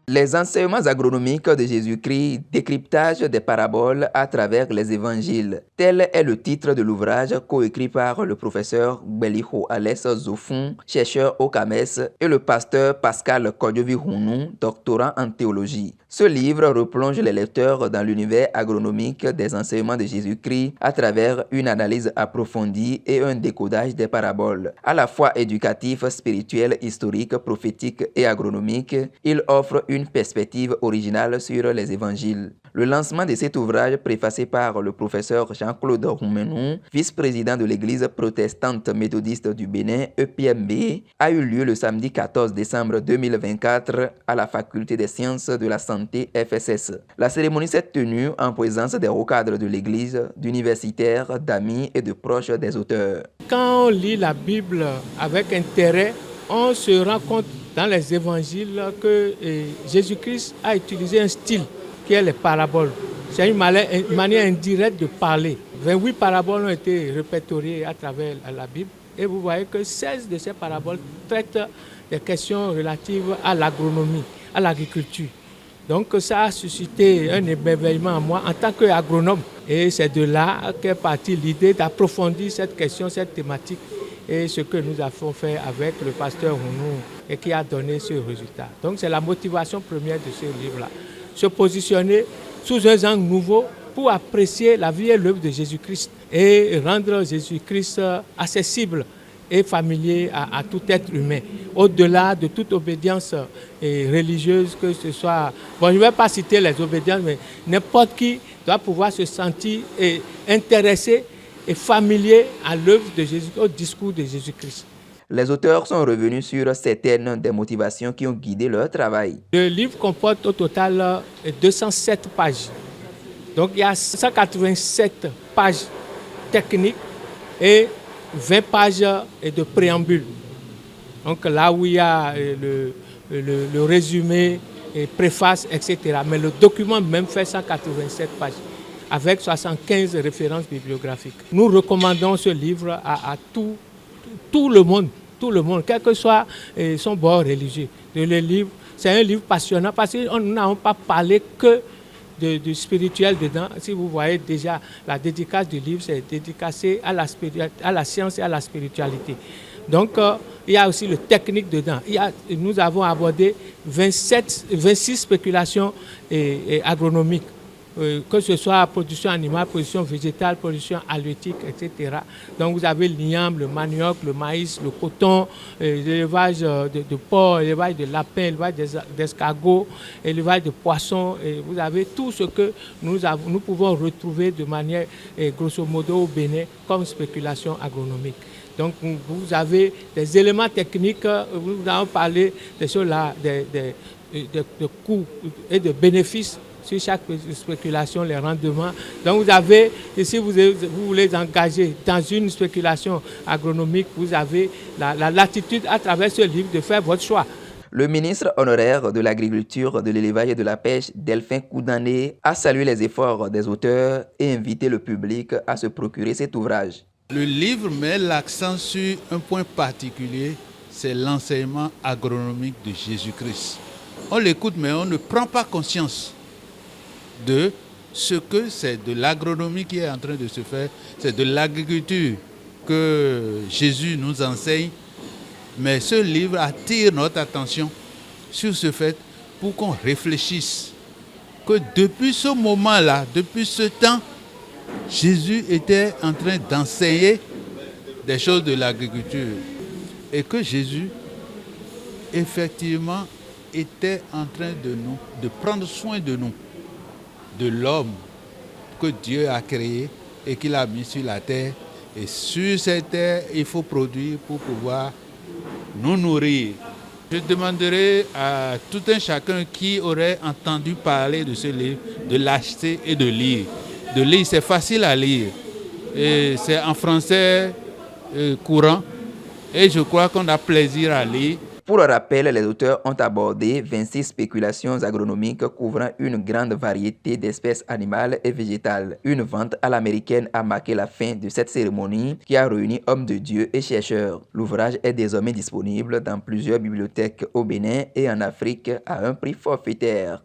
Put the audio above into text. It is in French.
Les enseignements agronomiques de Jésus-Christ, décryptage des paraboles à travers les évangiles. Tel est le titre de l'ouvrage coécrit par le professeur Beliho Alès Zofun, chercheur au CAMES, et le pasteur Pascal Kodjovi-Hounou, doctorant en théologie. Ce livre replonge les lecteurs dans l'univers agronomique des enseignements de Jésus-Christ à travers une analyse approfondie et un décodage des paraboles. À la fois éducatif, spirituel, historique, prophétique et agronomique, il offre une perspective originale sur les évangiles. Le lancement de cet ouvrage, préfacé par le professeur Jean-Claude Roumenou, vice-président de l'Église protestante méthodiste du Bénin, EPMB, a eu lieu le samedi 14 décembre 2024 à la Faculté des sciences de la santé FSS. La cérémonie s'est tenue en présence des hauts cadres de l'Église, d'universitaires, d'amis et de proches des auteurs. Quand on lit la Bible avec intérêt, on se rend compte dans les évangiles que Jésus-Christ a utilisé un style qui est les paraboles. C'est une manière indirecte de parler. 28 paraboles ont été répertoriées à travers la Bible et vous voyez que 16 de ces paraboles traitent des questions relatives à l'agronomie, à l'agriculture. Donc ça a suscité un émerveillement en moi en tant qu'agronome. Et c'est de là qu'est partie l'idée d'approfondir cette question, cette thématique. Et ce que nous avons fait avec le pasteur Hounou et qui a donné ce résultat. Donc c'est la motivation première de ce livre-là. Se positionner sous un angle nouveau pour apprécier la vie et l'œuvre de Jésus-Christ et rendre Jésus-Christ accessible et familier à tout être humain, au-delà de toute obédience religieuse, que ce soit... Bon, je ne vais pas citer les obédiences, mais n'importe qui doit pouvoir se sentir intéressé et familier à l'œuvre de Jésus, au discours de Jésus-Christ. Les auteurs sont revenus sur certaines des motivations qui ont guidé leur travail. Le livre comporte au total 207 pages. Donc il y a 187 pages techniques et 20 pages de préambule. Donc là où il y a le résumé, et préface, etc. Mais le document même fait 187 pages avec 75 références bibliographiques. Nous recommandons ce livre à tout le monde, quel que soit son bord religieux, de le lire. C'est un livre passionnant parce que nous n'avons pas parlé que du spirituel dedans. Si vous voyez déjà la dédicace du livre, c'est dédicacé à la science et à la spiritualité. Donc, il y a aussi le technique dedans. Nous avons abordé 26 spéculations agronomiques, que ce soit production animale, production végétale, production halieutique, etc. Donc, vous avez l'igname, le manioc, le maïs, le coton, l'élevage de porc, l'élevage de lapins, l'élevage d'escargots, l'élevage de poissons. Et vous avez tout ce que nous pouvons retrouver de manière, grosso modo, au Bénin comme spéculation agronomique. Donc, vous avez des éléments techniques, nous avons parlé de cela, de coûts et de bénéfices sur chaque spéculation, les rendements. Donc, vous avez, si vous voulez engager dans une spéculation agronomique, vous avez la latitude à travers ce livre de faire votre choix. Le ministre honoraire de l'Agriculture, de l'Élevage et de la Pêche, Delphin Koudané, a salué les efforts des auteurs et invité le public à se procurer cet ouvrage. Le livre met l'accent sur un point particulier, c'est l'enseignement agronomique de Jésus-Christ. On l'écoute, mais on ne prend pas conscience de ce que c'est de l'agronomie qui est en train de se faire, c'est de l'agriculture que Jésus nous enseigne. Mais ce livre attire notre attention sur ce fait pour qu'on réfléchisse que depuis ce moment-là, depuis ce temps, Jésus était en train d'enseigner des choses de l'agriculture et que Jésus, effectivement, était en train de prendre soin de nous, de l'homme que Dieu a créé et qu'il a mis sur la terre. Et sur cette terre, il faut produire pour pouvoir nous nourrir. Je demanderai à tout un chacun qui aurait entendu parler de ce livre de l'acheter et de lire. De lire, c'est facile à lire. Et c'est en français courant. Et je crois qu'on a plaisir à lire. Pour le rappel, les auteurs ont abordé 26 spéculations agronomiques couvrant une grande variété d'espèces animales et végétales. Une vente à l'américaine a marqué la fin de cette cérémonie qui a réuni hommes de Dieu et chercheurs. L'ouvrage est désormais disponible dans plusieurs bibliothèques au Bénin et en Afrique à un prix forfaitaire.